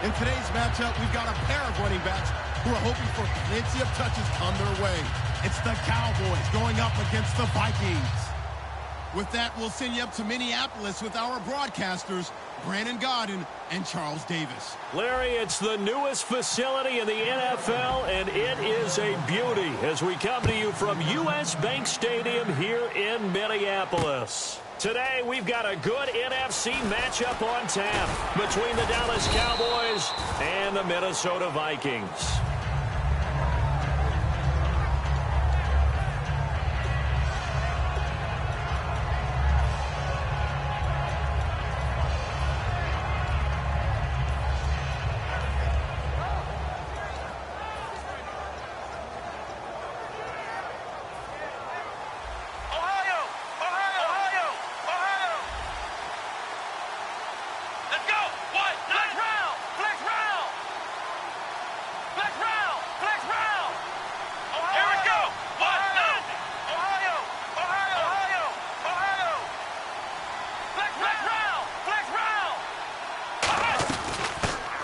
In today's matchup, we've got a pair of running backs who are hoping for plenty of touches come their way. It's the Cowboys going up against the Vikings. With that, we'll send you up to Minneapolis with our broadcasters, Brandon Godden and Charles Davis. Larry, it's the newest facility in the NFL, and it is a beauty as we come to you from U.S. Bank Stadium here in Minneapolis. Today, we've got a good NFC matchup on tap between the Dallas Cowboys and the Minnesota Vikings.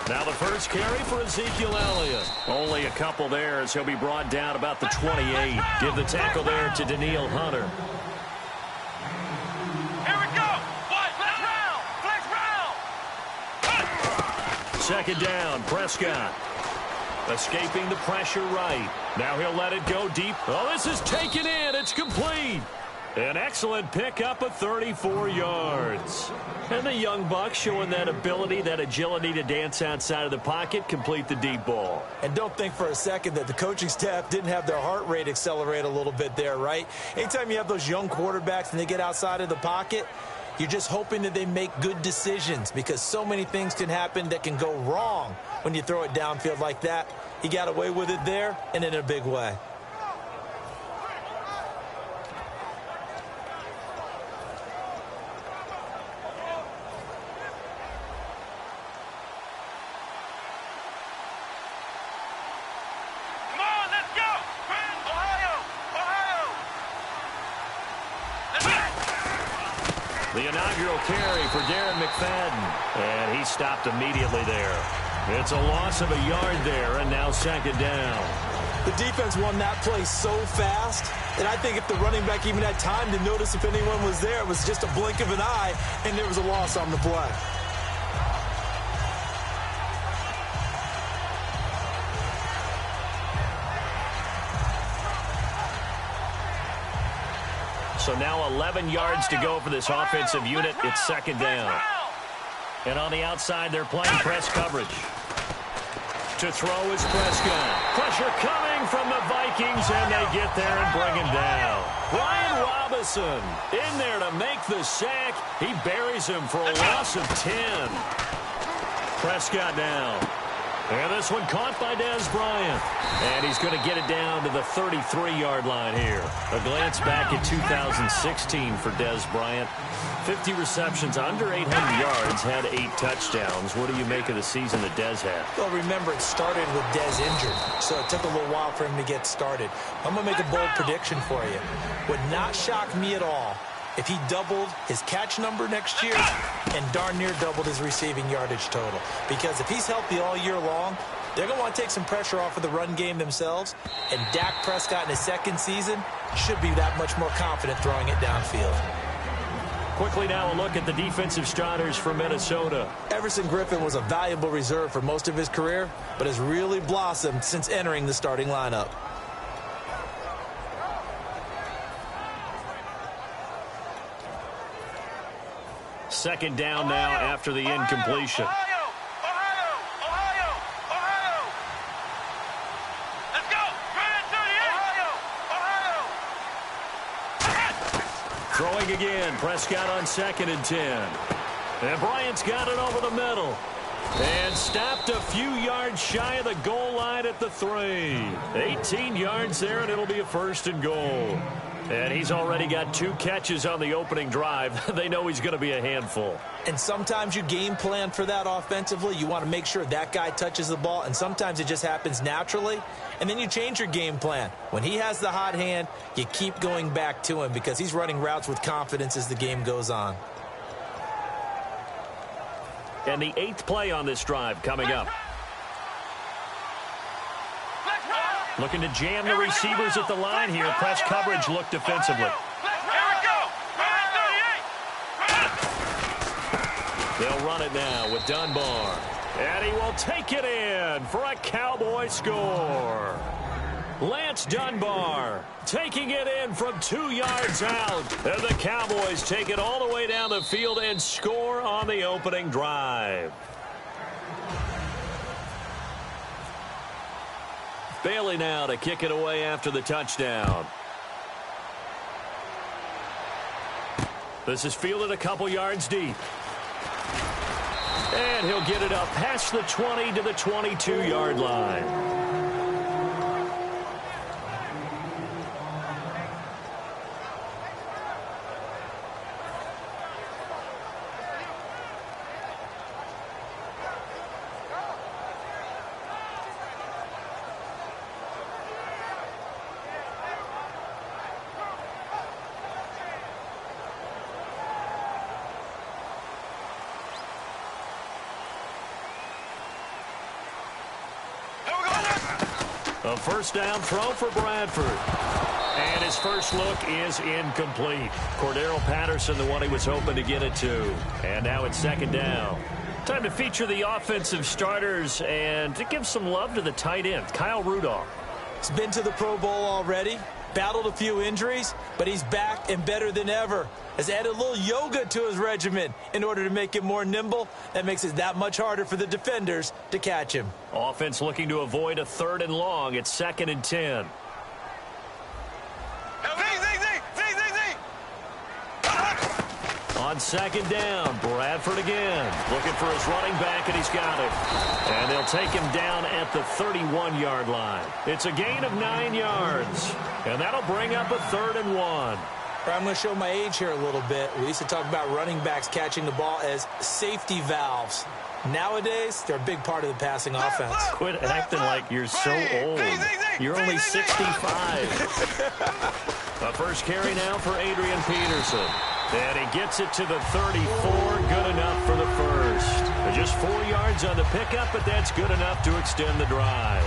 Now the first carry for Ezekiel Elliott. Only a couple there as he'll be brought down about the 28. Give the tackle there to Danielle Hunter. Here we go. Flex round. Second down, Prescott. Escaping the pressure right. Now he'll let it go deep. Oh, this is taken in. It's complete. An excellent pickup of 34 yards. And the young buck showing that ability, that agility to dance outside of the pocket, complete the deep ball. And don't think for a second that the coaching staff didn't have their heart rate accelerate a little bit there, right? Anytime you have those young quarterbacks and they get outside of the pocket, you're just hoping that they make good decisions because so many things can happen that can go wrong when you throw it downfield like that. He got away with it there and in a big way. The inaugural carry for Darren McFadden. And he stopped immediately there. It's a loss of a yard there, and now second down. The defense won that play so fast, and I think if the running back even had time to notice if anyone was there, it was just a blink of an eye, and there was a loss on the play. So now 11 yards to go for this offensive unit. It's second down. And on the outside, they're playing press coverage. To throw is Prescott. Pressure coming from the Vikings, and they get there and bring him down. Brian Robinson in there to make the sack. He buries him for a loss of 10. Prescott down. And this one caught by Dez Bryant. And he's going to get it down to the 33-yard line here. A glance back at 2016 for Dez Bryant. 50 receptions, under 800 yards, had 8 touchdowns. What do you make of the season that Dez had? Well, remember, it started with Dez injured, so it took a little while for him to get started. I'm going to make a bold prediction for you. Would not shock me at all if he doubled his catch number next year and darn near doubled his receiving yardage total. Because if he's healthy all year long, they're going to want to take some pressure off of the run game themselves. And Dak Prescott in his second season should be that much more confident throwing it downfield. Quickly now a look at the defensive starters for Minnesota. Everson Griffin was a valuable reserve for most of his career, but has really blossomed since entering the starting lineup. Second down now after the incompletion. Let's go. Throwing again. Prescott on 2nd and 10. And Bryant's got it over the middle. And stopped a few yards shy of the goal line at the 3. 18 yards there, and it'll be a 1st and goal. And he's already got 2 catches on the opening drive. They know he's going to be a handful. And sometimes you game plan for that offensively. You want to make sure that guy touches the ball, and sometimes it just happens naturally. And then you change your game plan. When he has the hot hand, you keep going back to him because he's running routes with confidence as the game goes on. And the 8th play on this drive coming up. Looking to jam the receivers at the line here. Press coverage look defensively. Here we go. They'll run it now with Dunbar. And he will take it in for a Cowboy score. Lance Dunbar taking it in from 2 yards out. And the Cowboys take it all the way down the field and score on the opening drive. Bailey now to kick it away after the touchdown. This is fielded a couple yards deep. And he'll get it up past the 20 to the 22-yard line. A first down throw for Bradford. And his first look is incomplete. Cordero Patterson, the one he was hoping to get it to. And now it's second down. Time to feature the offensive starters and to give some love to the tight end, Kyle Rudolph. He's been to the Pro Bowl already, battled a few injuries, but he's back and better than ever. Has added a little yoga to his regimen in order to make him more nimble. That makes it that much harder for the defenders to catch him. Offense looking to avoid a 3rd and long. It's 2nd and 10. On second down, Bradford again. Looking for his running back, and he's got it. And they'll take him down at the 31-yard line. It's a gain of 9 yards. And that'll bring up a 3rd and 1. I'm going to show my age here a little bit. We used to talk about running backs catching the ball as safety valves. Nowadays, they're a big part of the passing offense. Quit acting like you're so old. You're only 65. A first carry now for Adrian Peterson. And he gets it to the 34. Good enough for the first. Just 4 yards on the pickup, but that's good enough to extend the drive.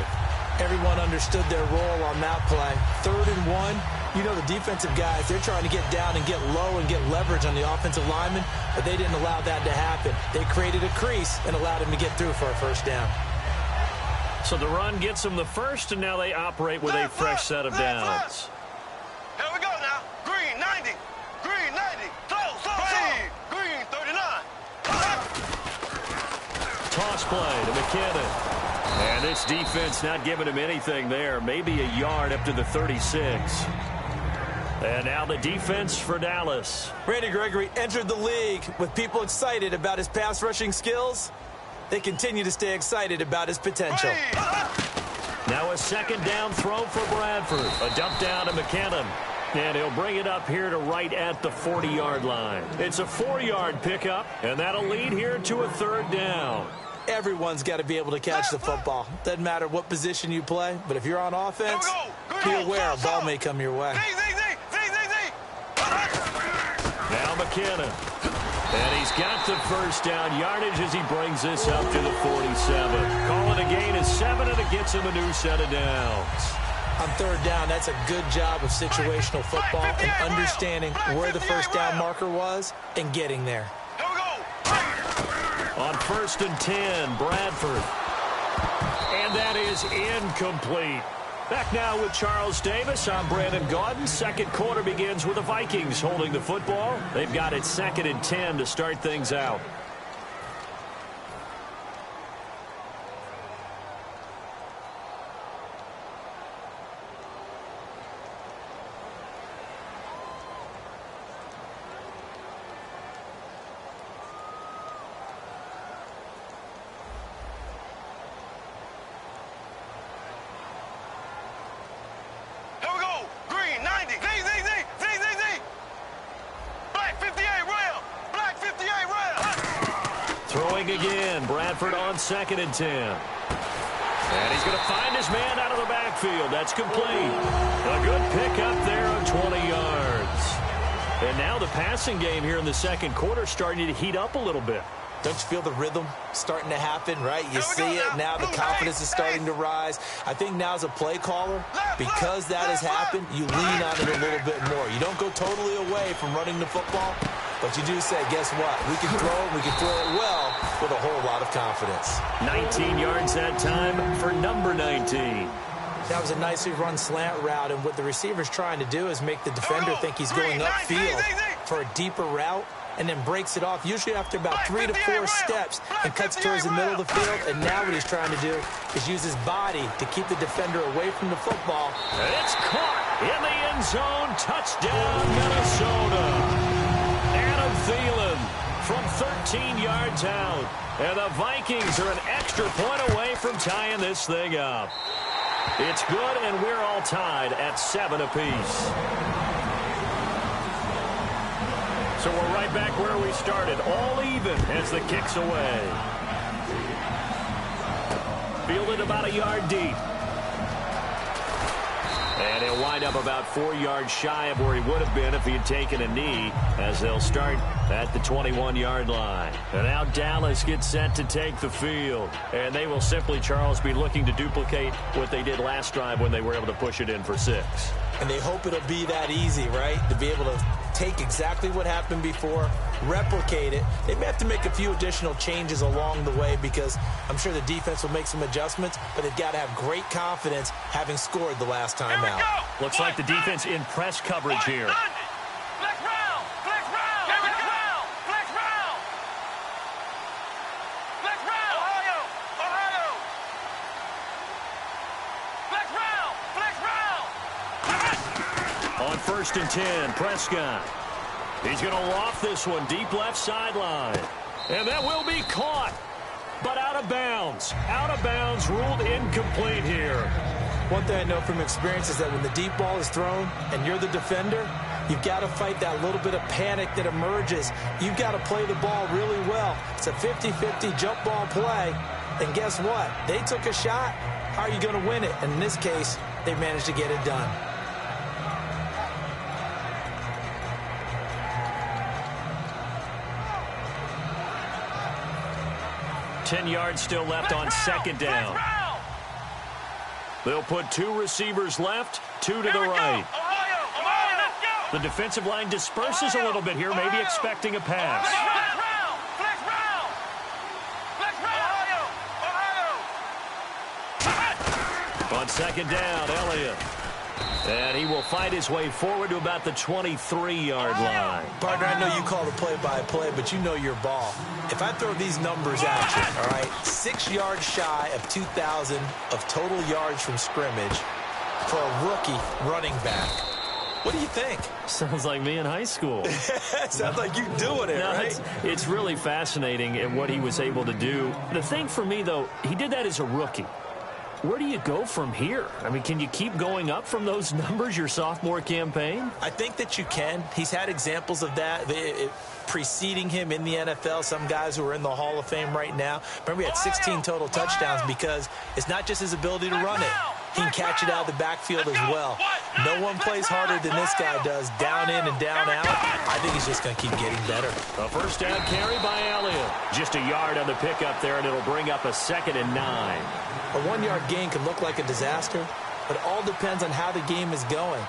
Everyone understood their role on that play. 3rd and 1. You know the defensive guys, they're trying to get down and get low and get leverage on the offensive lineman, but they didn't allow that to happen. They created a crease and allowed him to get through for a first down. So the run gets them the first, and now they operate with a fresh set of downs. Here we go now. Green 90. Green 90. Slow. Green 39. Toss play to McKinnon. And this defense not giving him anything there. Maybe a yard up to the 36. And now the defense for Dallas. Randy Gregory entered the league with people excited about his pass rushing skills. They continue to stay excited about his potential. Now a second down throw for Bradford. A dump down to McKinnon. And he'll bring it up here to right at the 40-yard line. It's a 4-yard pickup, and that'll lead here to a 3rd down. Everyone's got to be able to catch the football. Doesn't matter what position you play, but if you're on offense, be aware a ball may come your way. Now McKinnon. And he's got the first down yardage as he brings this up to the 47. Call it a gain of 7, and it gets him a new set of downs. On 3rd down, that's a good job of situational football and understanding where the first down marker was and getting there. On 1st and 10, Bradford. And that is incomplete. Back now with Charles Davis. I'm Brandon Gaudin. Second quarter begins with the Vikings holding the football. They've got it 2nd and 10 to start things out. Again, Bradford on 2nd and 10. And he's going to find his man out of the backfield. That's complete. A good pickup there of 20 yards. And now the passing game here in the second quarter starting to heat up a little bit. Don't you feel the rhythm starting to happen, right? You see it now. The confidence is starting to rise. I think now as a play caller, because that has happened, you lean on it a little bit more. You don't go totally away from running the football, but you do say, guess what? We can throw it. We can throw it well with a whole lot of confidence. 19 yards that time for number 19. That was a nicely run slant route, and what the receiver's trying to do is make the defender think he's going upfield for a deeper route, and then breaks it off, usually after about 3 to 4 steps, and cuts towards the middle of the field. And now what he's trying to do is use his body to keep the defender away from the football. And it's caught in the end zone. Touchdown, Minnesota. Adam Thielen from 13 yards out. And the Vikings are an extra point away from tying this thing up. It's good, and we're all tied at 7 apiece. So we're right back where we started, all even as the kick's away. Fielded about a yard deep. And he'll wind up about 4 yards shy of where he would have been if he had taken a knee, as they'll start at the 21-yard line. And now Dallas gets set to take the field. And they will simply, Charles, be looking to duplicate what they did last drive when they were able to push it in for 6. And they hope it'll be that easy, right? To be able to take exactly what happened before, replicate it. They may have to make a few additional changes along the way because I'm sure the defense will make some adjustments, but they've got to have great confidence having scored the last time out. Looks like the defense in press coverage here. On 1st and 10, Prescott. He's going to loft this one deep left sideline. And that will be caught, but out of bounds. Out of bounds, ruled incomplete here. One thing I know from experience is that when the deep ball is thrown and you're the defender, you've got to fight that little bit of panic that emerges. You've got to play the ball really well. It's a 50-50 jump ball play. And guess what? They took a shot. How are you going to win it? And in this case, they managed to get it done. 10 yards still left on 2nd down. They'll put 2 receivers left, 2 to the right. The defensive line disperses a little bit here, maybe expecting a pass. On 2nd down, Elliott. And he will fight his way forward to about the 23-yard line. Partner, I know you call the play-by-play, but you know your ball. If I throw these numbers at you, all right, 6 yards shy of 2,000 of total yards from scrimmage for a rookie running back. What do you think? Sounds like me in high school. Sounds like you doing it, right? It's really fascinating in what he was able to do. The thing for me, though, he did that as a rookie. Where do you go from here? I mean, can you keep going up from those numbers your sophomore campaign? I think that you can. He's had examples of that preceding him in the NFL. Some guys who are in the Hall of Fame right now. Remember, he had 16 total touchdowns because it's not just his ability to run it. He can catch it out of the backfield as well. No one plays harder than this guy does, down in and down out. I think he's just going to keep getting better. A 1st down carry by Elliott. Just a yard on the pickup there, and it'll bring up a 2nd and 9. A 1-yard gain can look like a disaster, but it all depends on how the game is going.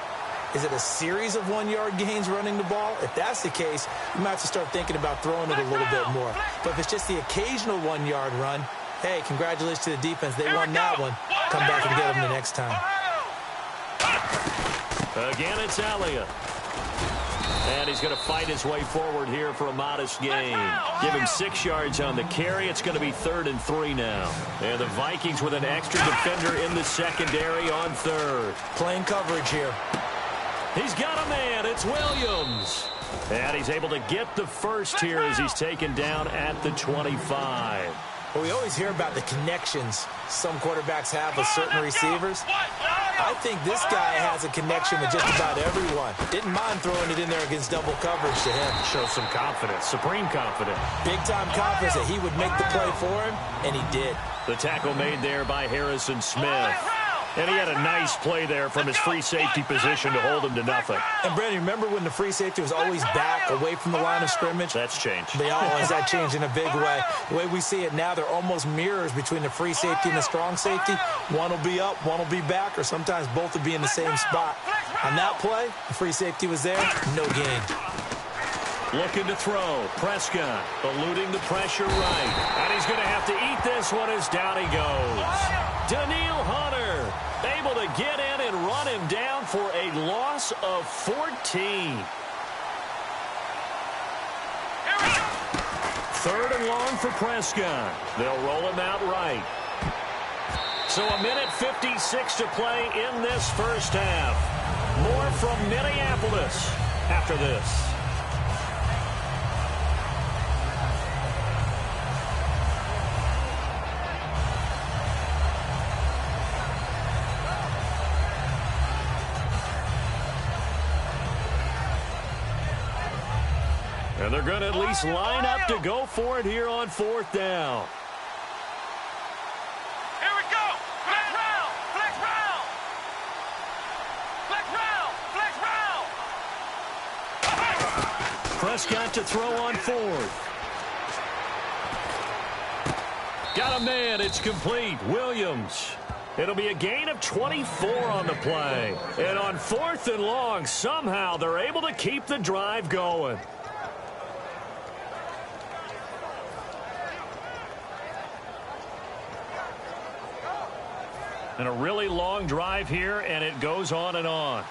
Is it a series of 1-yard gains running the ball? If that's the case, you might have to start thinking about throwing it a little bit more. But if it's just the occasional 1-yard run, hey, congratulations to the defense. They won that one. Come back and get them the next time. Again, it's Elliott. And he's going to fight his way forward here for a modest gain. Give him 6 yards on the carry. It's going to be 3rd and 3 now. And the Vikings with an extra defender in the secondary on 3rd. Playing coverage here. He's got a man. It's Williams. And he's able to get the first here as he's taken down at the 25. Well, we always hear about the connections some quarterbacks have with certain receivers. I think this guy has a connection with just about everyone. Didn't mind throwing it in there against double coverage to him. Shows some confidence, supreme confidence. Big-time confidence that he would make the play for him, and he did. The tackle made there by Harrison Smith. And he had a nice play there from his free safety position to hold him to nothing. And, Brandon, remember when the free safety was always back away from the line of scrimmage? That's changed. They always that changed in a big way. The way we see it now, they're almost mirrors between the free safety and the strong safety. One will be up, one will be back, or sometimes both will be in the same spot. On that play, the free safety was there, no gain. Looking to throw. Prescott eluding the pressure right. And he's going to have to eat this one as down he goes. Danielle Hunter able to get in and run him down for a loss of 14. Third and long for Prescott. They'll roll him out right. So a minute 56 to play in this first half. More from Minneapolis after this. And they're going to at least line up to go for it here on fourth down. Here we go. Flex round. Flex round. Flex round. Flex round. Prescott to throw on fourth. Got a man. It's complete. Williams. It'll be a gain of 24 on the play. And on fourth and long, somehow they're able to keep the drive going. And a really long drive here, and it goes on and on.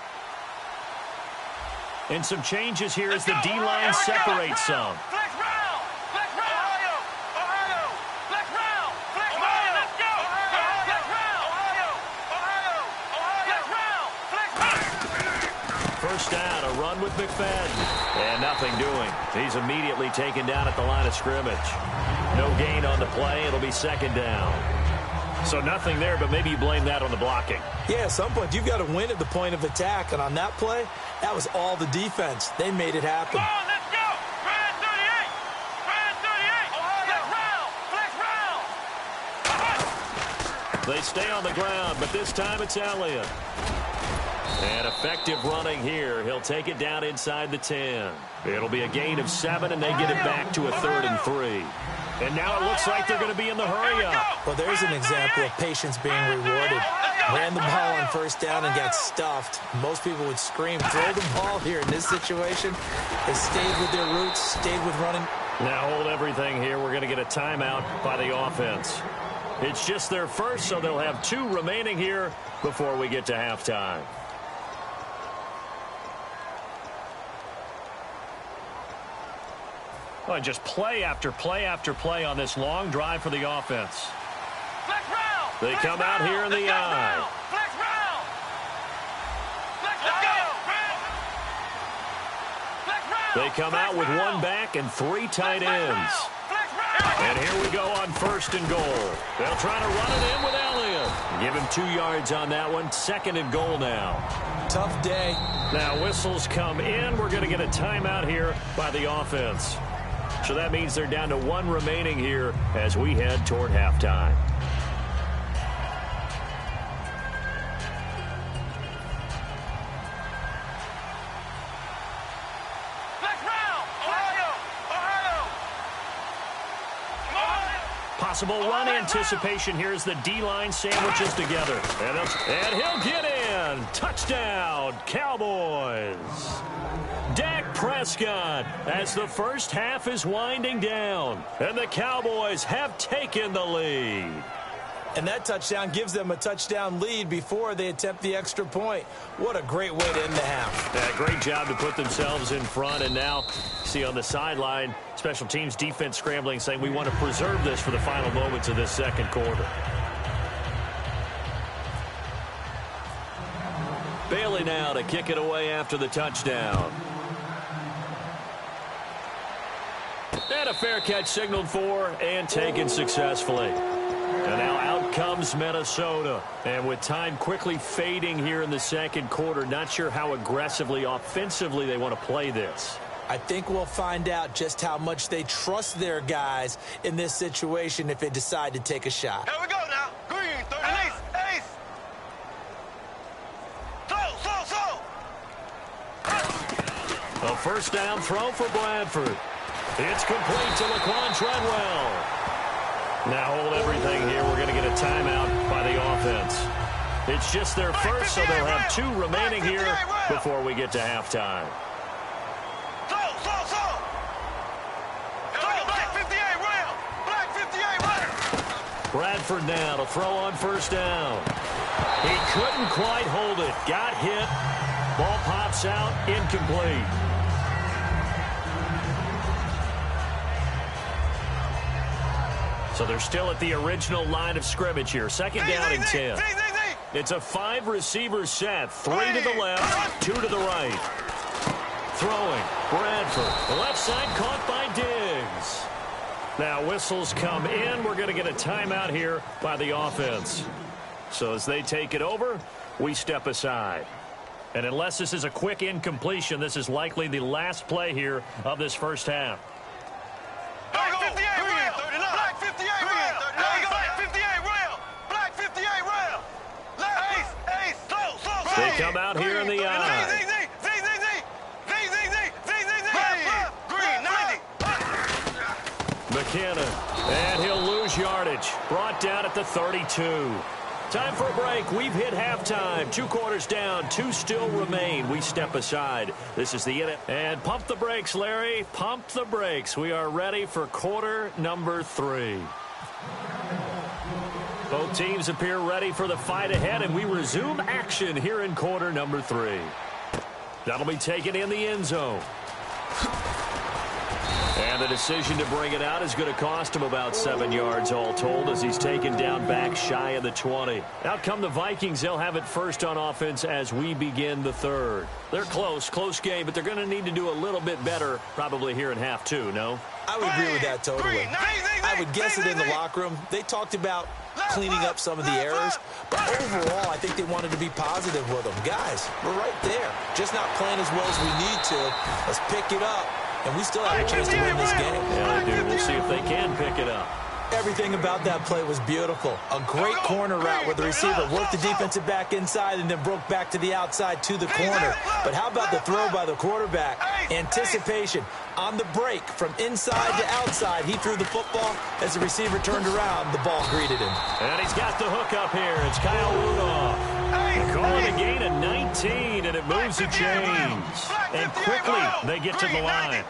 And some changes here as the D-line separates some. Flex round. Flex round. Ohio. Flex round. Flex round. Let's go. Flex round. Ohio. Flex round. First down, a run with McFadden. And nothing doing. He's immediately taken down at the line of scrimmage. No gain on the play. It'll be second down. So nothing there, but maybe you blame that on the blocking. Yeah, at some point, you've got to win at the point of attack. And on that play, that was all the defense. They made it happen. Come on, let's go. Brand 38. Brand 38. Ohio. Flex round. Flex round. They stay on the ground, but this time it's Elliott. And effective running here. He'll take it down inside the 10. It'll be a gain of 7, and they get it back to a 3rd and 3. And now it looks like they're going to be in the hurry up. Well, there's an example of patience being rewarded. Ran the ball on first down and got stuffed. Most people would scream, throw the ball here in this situation. They stayed with their roots, stayed with running. Now hold everything here. We're going to get a timeout by the offense. It's just their first, so they'll have 2 remaining here before we get to halftime. Oh, just play after play after play on this long drive for the offense. Flex round. They come out here in the eye. Flex round. Flex round. They come out with 1 back and 3 tight ends. And here we go on 1st and goal. They'll try to run it in with Elliott. Give him 2 yards on that one. 2nd and goal now. Tough day. Now whistles come in. We're going to get a timeout here by the offense. So that means they're down to 1 remaining here as we head toward halftime. Possible run anticipation. Here's the D-line sandwiches together. And he'll get in. Touchdown, Cowboys. Dak Prescott as the first half is winding down. And the Cowboys have taken the lead. And that touchdown gives them a touchdown lead before they attempt the extra point. What a great way to end the half. Yeah, great job to put themselves in front. And now, see on the sideline, special teams defense scrambling, saying we want to preserve this for the final moments of this second quarter. Bailey now to kick it away after the touchdown. And a fair catch signaled for and taken successfully. And now out comes Minnesota. And with time quickly fading here in the second quarter, not sure how aggressively, offensively they want to play this. I think we'll find out just how much they trust their guys in this situation if they decide to take a shot. Here we go now. Green, 39. Ace. A first down throw for Bradford. It's complete to Laquan Treadwell. Now hold everything here. We're going to get a timeout by the offense. It's just their first, so they'll have 2 remaining here before we get to halftime. Bradford now to throw on first down. He couldn't quite hold it. Got hit. Ball pops out. Incomplete. So they're still at the original line of scrimmage here. Second down and 10. It's a 5-receiver set. 3 to the left, 2 to the right. Throwing. Bradford. Left side caught by Diggs. Now whistles come in. We're going to get a timeout here by the offense. So as they take it over, we step aside. And unless this is a quick incompletion, this is likely the last play here of this first half. Black 58 rail. Black 58 rail. Black 58 rail. Black 58 rail. Ace. They come out here in the eye. Green 90. McKinnon, and he'll lose yardage. Brought down at the 32. Time for a break. We've hit halftime. 2 quarters down. 2 still remain. We step aside. This is the end. And pump the brakes, Larry. Pump the brakes. We are ready for quarter number 3. Both teams appear ready for the fight ahead, and we resume action here in quarter number 3. That'll be taken in the end zone. And the decision to bring it out is going to cost him about 7 yards all told as he's taken down back shy of the 20. Out come the Vikings. They'll have it first on offense as we begin the third. They're close game, but they're going to need to do a little bit better probably here in half 2, no? I would agree with that totally. I would guess it in the locker room. They talked about cleaning up some of the errors, but overall, I think they wanted to be positive with them. Guys, we're right there. Just not playing as well as we need to. Let's pick it up. And we still have a chance to win this game. Yeah, they do. We'll see if they can pick it up. Everything about that play was beautiful. A great corner route where the receiver worked the defensive back inside and then broke back to the outside to the corner. But how about the throw by the quarterback? Anticipation on the break from inside to outside. He threw the football. As the receiver turned around, the ball greeted him. And he's got the hook up here. It's Kyle Rudolph. They call it a gain of 19, and it moves the chains. And quickly, they get to the line.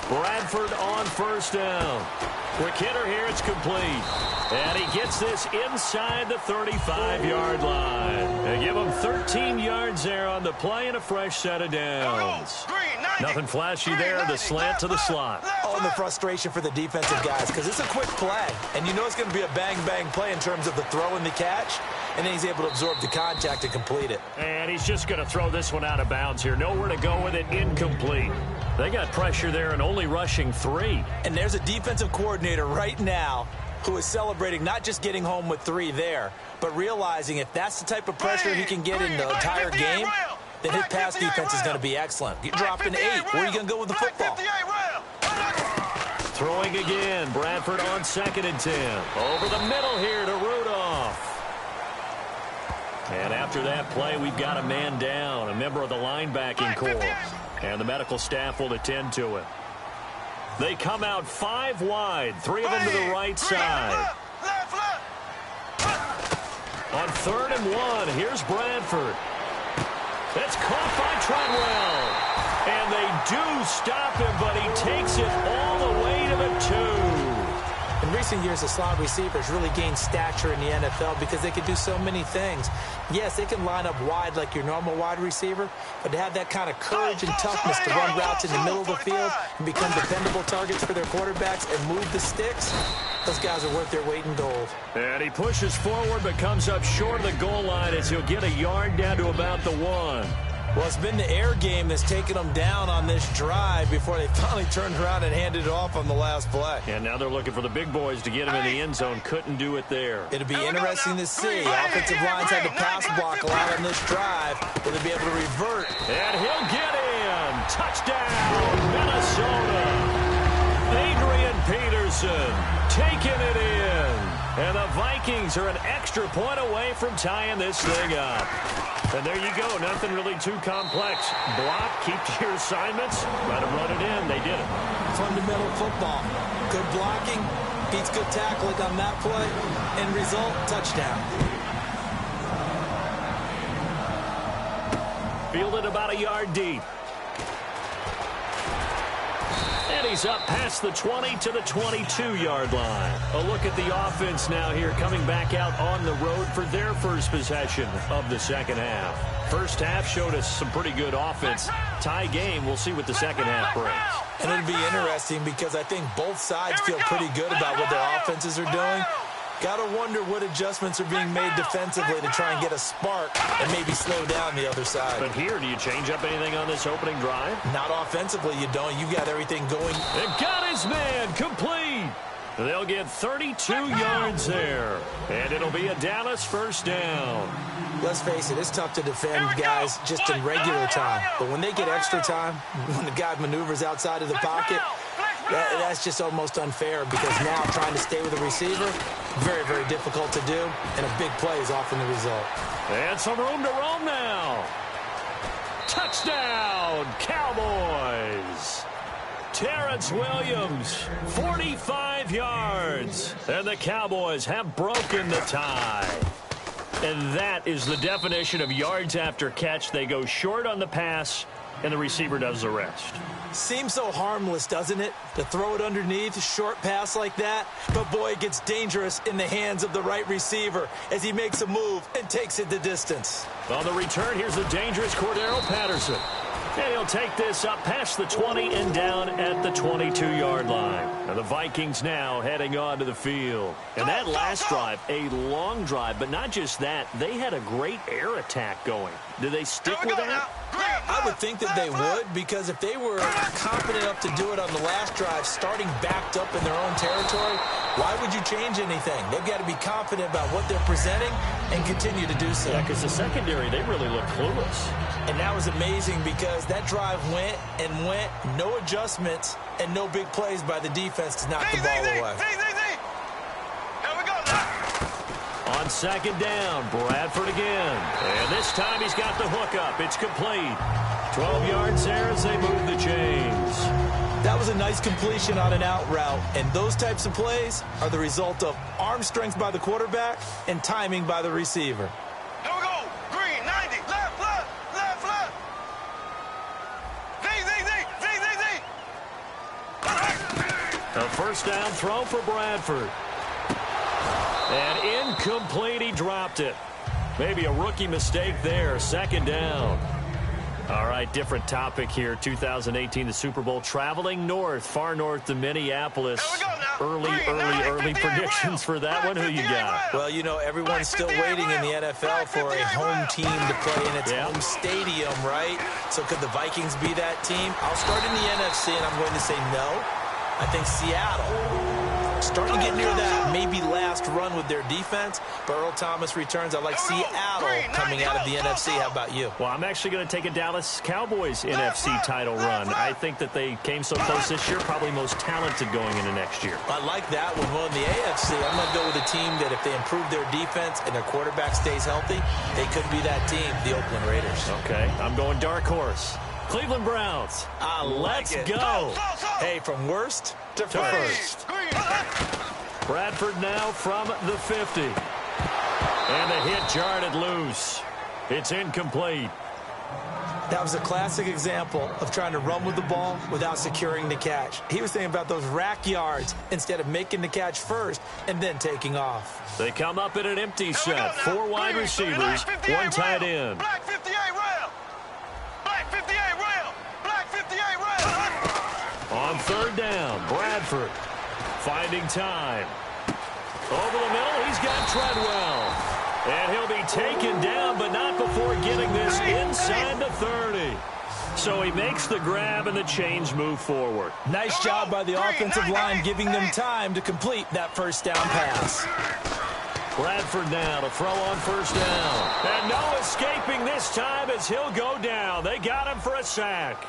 Bradford on first down. Quick hitter here. It's complete. And he gets this inside the 35-yard line. They give him 13 yards there on the play and a fresh set of downs. Nothing flashy there. The slant to the slot. Oh, and the frustration for the defensive guys because it's a quick play. And you know it's going to be a bang-bang play in terms of the throw and the catch. And then he's able to absorb the contact and complete it. And he's just going to throw this one out of bounds here. Nowhere to go with it. Incomplete. They got pressure there and only rushing 3. And there's a defensive coordinator right now who is celebrating not just getting home with 3 there, but realizing if that's the type of pressure he can get in the entire game, then his pass defense is going to be excellent. Get dropped in 8. Where are you going to go with the football? Throwing again. Bradford on 2nd and 10. Over the middle here to Rudolph. And after that play, we've got a man down, a member of the linebacking corps. And the medical staff will attend to it. They come out 5 wide, 3 of them to the right side. On 3rd and 1, here's Bradford. It's caught by Treadwell. And they do stop him, but he takes it all the way to the 2. In recent years, the slot receivers really gained stature in the NFL because they can do so many things. Yes, they can line up wide like your normal wide receiver, but to have that kind of courage and toughness to run routes in the middle of the field and become dependable targets for their quarterbacks and move the sticks, those guys are worth their weight in gold. And he pushes forward but comes up short of the goal line as he'll get a yard down to about the 1. Well, it's been the air game that's taken them down on this drive before they finally turned around and handed it off on the last play. And now they're looking for the big boys to get him in the end zone. Couldn't do it there. It'll be interesting to see. Offensive lines had to pass block a lot on this drive. Will they be able to revert? And he'll get in. Touchdown, Minnesota. Adrian Peterson taking it in. And the Vikings are an extra point away from tying this thing up. And there you go. Nothing really too complex. Block, keep to your assignments, let them run it in. They did it. Fundamental football. Good blocking beats good tackling on that play. End result, touchdown. Fielded about a yard deep. And he's up past the 20 to the 22-yard line. A look at the offense now here, coming back out on the road for their first possession of the second half. First half showed us some pretty good offense. Tie game, we'll see what the second half brings. And it'll be interesting because I think both sides feel pretty good about what their offenses are doing. Gotta wonder what adjustments are being made defensively to try and get a spark and maybe slow down the other side. But here, do you change up anything on this opening drive? Not offensively, you don't. You've got everything going. And got his man complete. They'll get 32 yards there. And it'll be a Dallas first down. Let's face it, it's tough to defend guys just in regular time. But when they get extra time, when the guy maneuvers outside of the pocket, that's just almost unfair because now trying to stay with the receiver, very, very difficult to do, and a big play is often the result. And some room to roam now. Touchdown, Cowboys. Terrence Williams, 45 yards. And the Cowboys have broken the tie. And that is the definition of yards after catch. They go short on the pass, and the receiver does the rest. Seems so harmless, doesn't it? To throw it underneath, a short pass like that. But, boy, it gets dangerous in the hands of the right receiver as he makes a move and takes it the distance. On the return, here's the dangerous Cordero Patterson. And he'll take this up past the 20 and down at the 22-yard line. And the Vikings now heading onto the field. And that last drive, a long drive, but not just that. They had a great air attack going. Do they stick with that? I would think that they would, because if they were confident enough to do it on the last drive, starting backed up in their own territory, why would you change anything? They've got to be confident about what they're presenting and continue to do so. Yeah, because the secondary, they really look clueless. And that was amazing because that drive went and went, no adjustments, and no big plays by the defense to knock the ball away. Here we go now. On second down, Bradford again. And this time he's got the hookup. It's complete. 12 yards there as they move the chains. That was a nice completion on an out route, and those types of plays are the result of arm strength by the quarterback and timing by the receiver. Here we go. Green, 90. Left, left, left, left. Z. A first down throw for Bradford. And incomplete, he dropped it. Maybe a rookie mistake there, second down. All right, different topic here. 2018, the Super Bowl, traveling north, far north to Minneapolis. Early predictions for that one. Who you got? Well, you know, everyone's still waiting in the NFL for a home team to play in its home stadium, right? So could the Vikings be that team? I'll start in the NFC, and I'm going to say no. I think Seattle. Starting to get near that maybe last run with their defense, but Earl Thomas returns. I like Seattle coming out of the NFC. How about you? Well, I'm actually going to take a Dallas Cowboys NFC title run. I think that they came so close this year, probably most talented going into next year. I like that one. Well, in the AFC, I'm going to go with a team that if they improve their defense and their quarterback stays healthy, they could be that team, the Oakland Raiders. Okay, I'm going dark horse. Cleveland Browns. Let's go. Hey, from worst to first. Bradford now from the 50. And the hit jarred it loose. It's incomplete. That was a classic example of trying to run with the ball without securing the catch. He was thinking about those rack yards instead of making the catch first and then taking off. They come up in an empty set. 4 wide receivers, 1 tight end. Black 58 rail. Black 58 rail. Black 58 rail. On third down, Bradford finding time. Over the middle, he's got Treadwell. And he'll be taken down, but not before getting this inside the 30. So he makes the grab, and the chains move forward. Nice job by the offensive line, giving them time to complete that first down pass. Bradford now to throw on first down. And no escaping this time as he'll go down. They got him for a sack.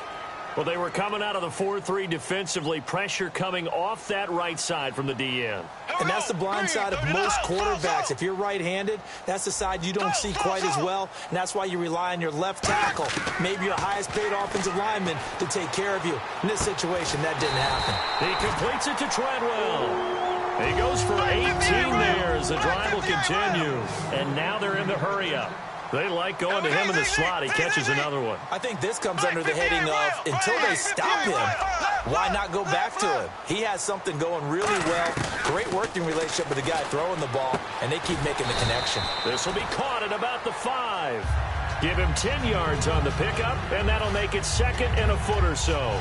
Well, they were coming out of the 4-3 defensively. Pressure coming off that right side from the DN. And that's the blind side of most quarterbacks. If you're right-handed, that's the side you don't see quite as well, and that's why you rely on your left tackle, maybe your highest-paid offensive lineman, to take care of you. In this situation, that didn't happen. He completes it to Treadwell. He goes for 18 there as the drive will continue. And now they're in the hurry-up. They like going to him in the slot. He catches another one. I think this comes under the heading of, until they stop him, why not go back to him? He has something going really well. Great working relationship with the guy throwing the ball, and they keep making the connection. This will be caught at about the 5. Give him 10 yards on the pickup, and that'll make it 2nd and a foot or so.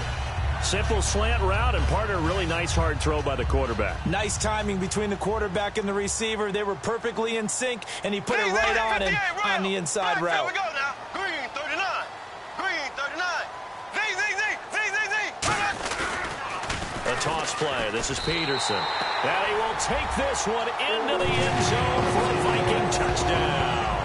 Simple slant route, and partner, really nice hard throw by the quarterback. Nice timing between the quarterback and the receiver. They were perfectly in sync, and he put it right on him on the inside route. Here we go now. Green 39. Green 39. A toss play. This is Peterson. And he will take this one into the end zone for a Viking touchdown.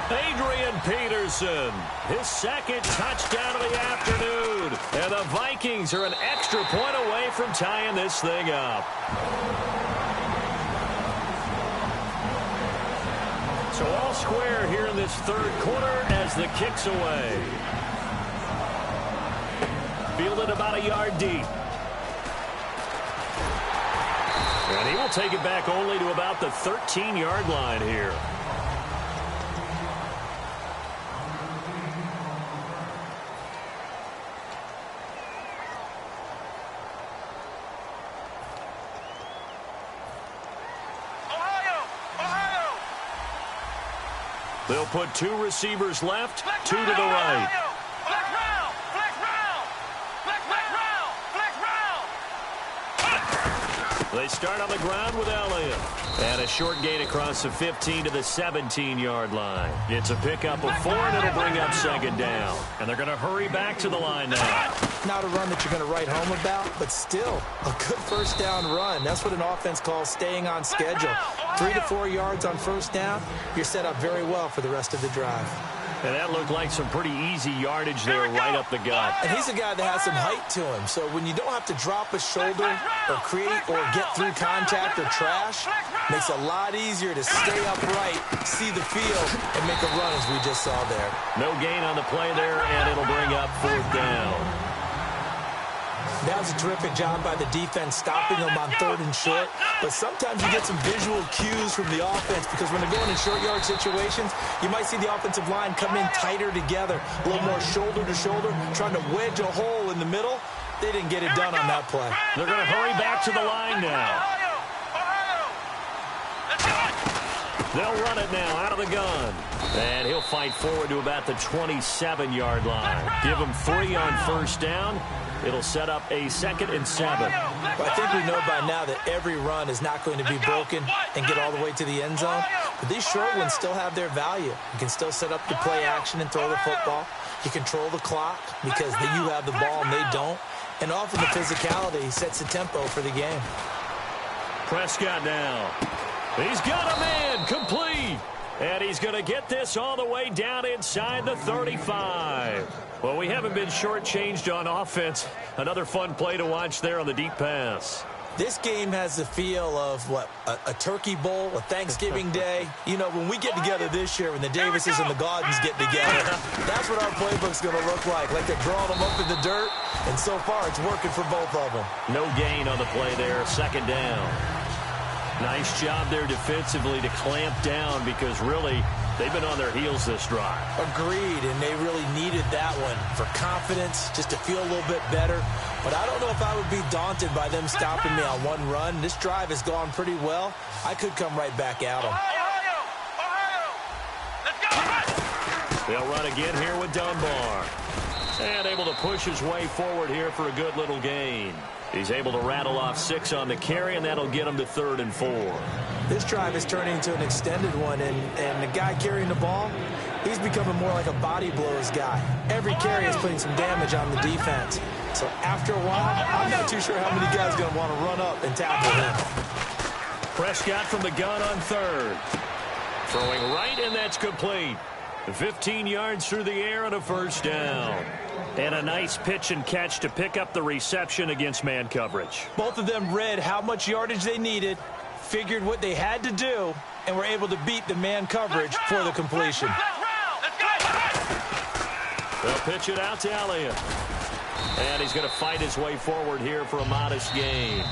Adrian Peterson, his 2nd touchdown of the afternoon. And the Vikings are an extra point away from tying this thing up. So all square here in this 3rd quarter as the kick's away. Fielded about a yard deep. And he will take it back only to about the 13-yard line here. They'll put 2 receivers left, 2 to the right. They start on the ground with Elliott. And a short gain across the 15 to the 17-yard line. It's a pickup of 4, and it'll bring up 2nd down. And they're going to hurry back to the line now. Not a run that you're going to write home about, but still a good 1st down run. That's what an offense calls staying on schedule. 3 to 4 yards on 1st down, you're set up very well for the rest of the drive. And that looked like some pretty easy yardage there right up the gut. And he's a guy that has some height to him, so when you don't have to drop a shoulder or create or get through contact or trash, makes it a lot easier to stay upright, see the field, and make a run as we just saw there. No gain on the play there, and it'll bring up 4th down. That was a terrific job by the defense stopping them on 3rd and short. But sometimes you get some visual cues from the offense because when they're going in short yard situations, you might see the offensive line come in tighter together, a little more shoulder to shoulder, trying to wedge a hole in the middle. They didn't get it done on that play. They're going to hurry back to the line now. They'll run it now out of the gun. And he'll fight forward to about the 27-yard line. Give him 3 on 1st down. It'll set up a 2nd and 7. Well, I think we know by now that every run is not going to be broken and get all the way to the end zone. But these short ones still have their value. You can still set up the play action and throw the football. You control the clock because you have the ball and they don't. And often the physicality sets the tempo for the game. Prescott now. He's got a man complete. And he's going to get this all the way down inside the 35. Well, we haven't been shortchanged on offense. Another fun play to watch there on the deep pass. This game has the feel of, what, a turkey bowl, a Thanksgiving day. You know, when we get together this year, when the Davises and the Gaudens get together, that's what our playbook's going to look like they're drawing them up in the dirt, and so far it's working for both of them. No gain on the play there, 2nd down. Nice job there defensively to clamp down because really they've been on their heels this drive. Agreed, and they really needed that one for confidence, just to feel a little bit better. But I don't know if I would be daunted by them stopping me on one run. This drive has gone pretty well. I could come right back at them. They'll run again here with Dunbar. And able to push his way forward here for a good little gain. He's able to rattle off 6 on the carry, and that'll get him to 3rd and 4. This drive is turning into an extended one, and the guy carrying the ball, he's becoming more like a body blows guy. Every carry is putting some damage on the defense. So after a while, I'm not too sure how many guys are going to want to run up and tackle him. Prescott from the gun on 3rd. Throwing right, and that's complete. 15 yards through the air and a first down. And a nice pitch and catch to pick up the reception against man coverage. Both of them read how much yardage they needed, figured what they had to do, and were able to beat the man coverage for the completion. They'll pitch it out to Elliott. And he's going to fight his way forward here for a modest gain.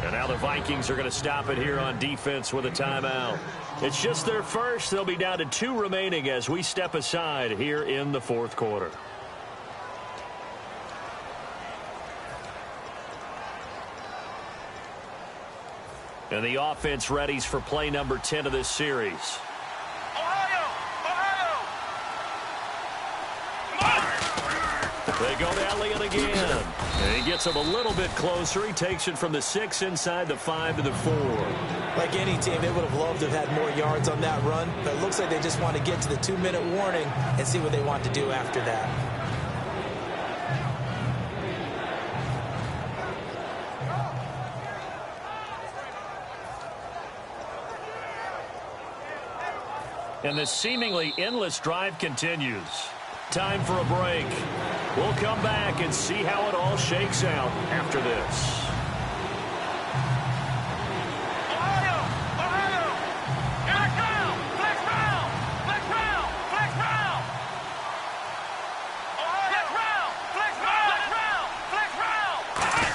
And now the Vikings are going to stop it here on defense with a timeout. It's just their first. They'll be down to 2 remaining as we step aside here in the fourth quarter. And the offense readies for play number 10 of this series. They go to Elliott again. And he gets him a little bit closer. He takes it from the 6 inside the 5 to the 4. Like any team, they would have loved to have had more yards on that run, but it looks like they just want to get to the 2-minute warning and see what they want to do after that. And the seemingly endless drive continues. Time for a break. We'll come back and see how it all shakes out after this.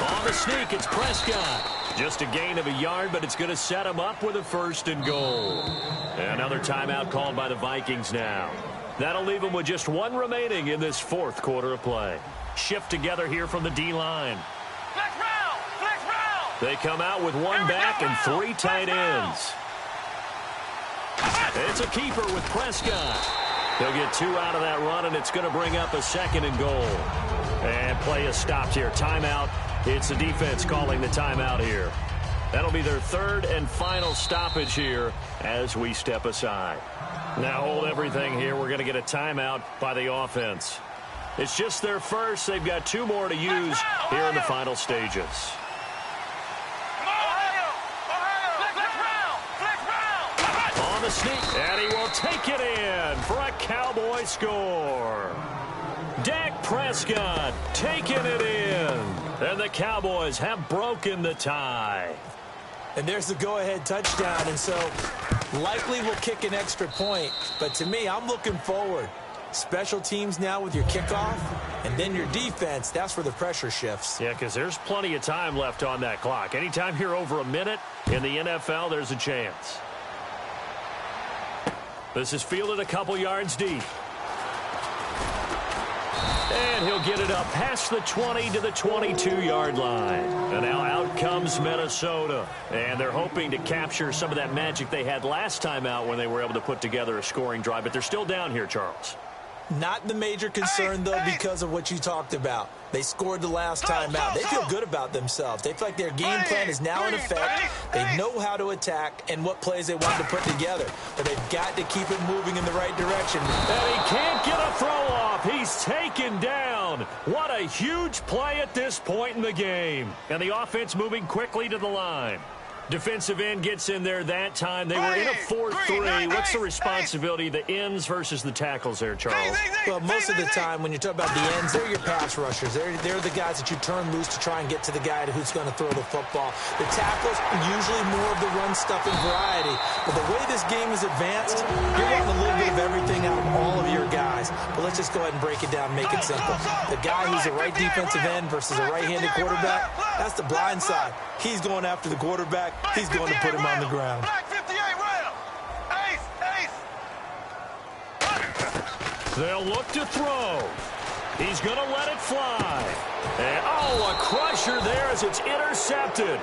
On the sneak, it's Prescott. Just a gain of a yard, but it's going to set him up with a 1st and goal. Another timeout called by the Vikings now. That'll leave them with just 1 remaining in this fourth quarter of play. Shift together here from the D-line. They come out with 1 back and 3 tight ends. It's a keeper with Prescott. He'll get 2 out of that run, and it's going to bring up a 2nd and goal. And play is stopped here. Timeout. It's the defense calling the timeout here. That'll be their 3rd and final stoppage here as we step aside. Now hold everything here. We're going to get a timeout by the offense. It's just their first. They've got 2 more to use here in the final stages. On the sneak, and he will take it in for a Cowboy score. Dak Prescott taking it in. And the Cowboys have broken the tie. And there's the go-ahead touchdown, and so likely will kick an extra point. But to me, I'm looking forward. Special teams now with your kickoff, and then your defense, that's where the pressure shifts. Yeah, because there's plenty of time left on that clock. Anytime you're over a minute in the NFL, there's a chance. This is fielded a couple yards deep. And he'll get it up past the 20 to the 22-yard line. And now out comes Minnesota. And they're hoping to capture some of that magic they had last time out when they were able to put together a scoring drive. But they're still down here, Charles. Not the major concern, though, because of what you talked about. They scored the last time out. They feel good about themselves. They feel like their game plan is now in effect. They know how to attack and what plays they want to put together. But they've got to keep it moving in the right direction. And he can't get a throw off. He's taken down. What a huge play at this point in the game. And the offense moving quickly to the line. Defensive end gets in there that time. They were in a 4-3. What's the responsibility, the ends versus the tackles there, Charles? Well, most of the time when you talk about the ends, they're your pass rushers. They're the guys that you turn loose to try and get to the guy who's going to throw the football. The tackles are usually more of the run-stuffing variety. But the way this game is advanced, you're getting a little bit of everything out of all of your guys. But let's just go ahead and break it down and make it simple. The guy who's a right defensive end versus a right-handed quarterback, that's the blind side. He's going after the quarterback. He's going to put him on the ground. They'll look to throw. He's going to let it fly. And, oh, a crusher there as it's intercepted.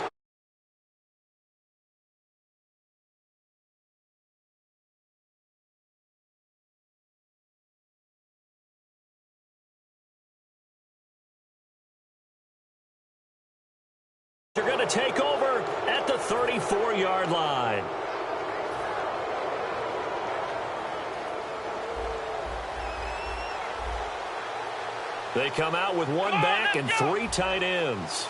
They're going to take over at the 34-yard line. They come out with 1 back and 3 tight ends.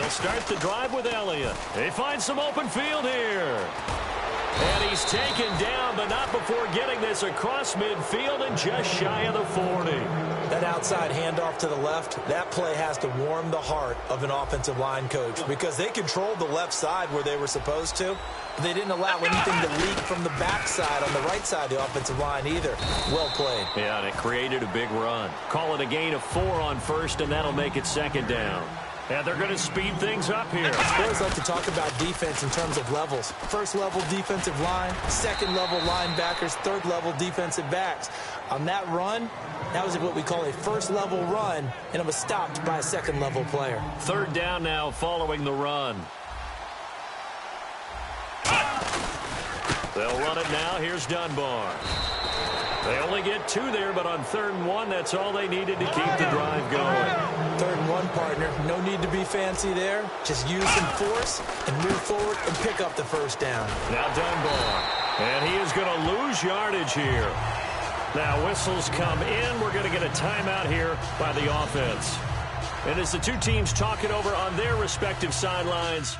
They'll start the drive with Elliott. They find some open field here. And he's taken down, but not before getting this across midfield and just shy of the 40. That outside handoff to the left, that play has to warm the heart of an offensive line coach because they controlled the left side where they were supposed to. But they didn't allow anything to leak from the backside on the right side of the offensive line either. Well played. Yeah, and it created a big run. Call it a gain of 4 on first, and that'll make it second down. And they're going to speed things up here. I always like to talk about defense in terms of levels. First level defensive line, second level linebackers, third level defensive backs. On that run, that was what we call a first level run, and it was stopped by a second level player. Third down now following the run. They'll run it now. Here's Dunbar. They only get 2 there, but on 3rd and 1, that's all they needed to keep the drive going. 3rd and 1, partner. No need to be fancy there. Just use some force and move forward and pick up the first down. Now Dunbar. And he is going to lose yardage here. Now whistles come in. We're going to get a timeout here by the offense. And as the two teams talk it over on their respective sidelines,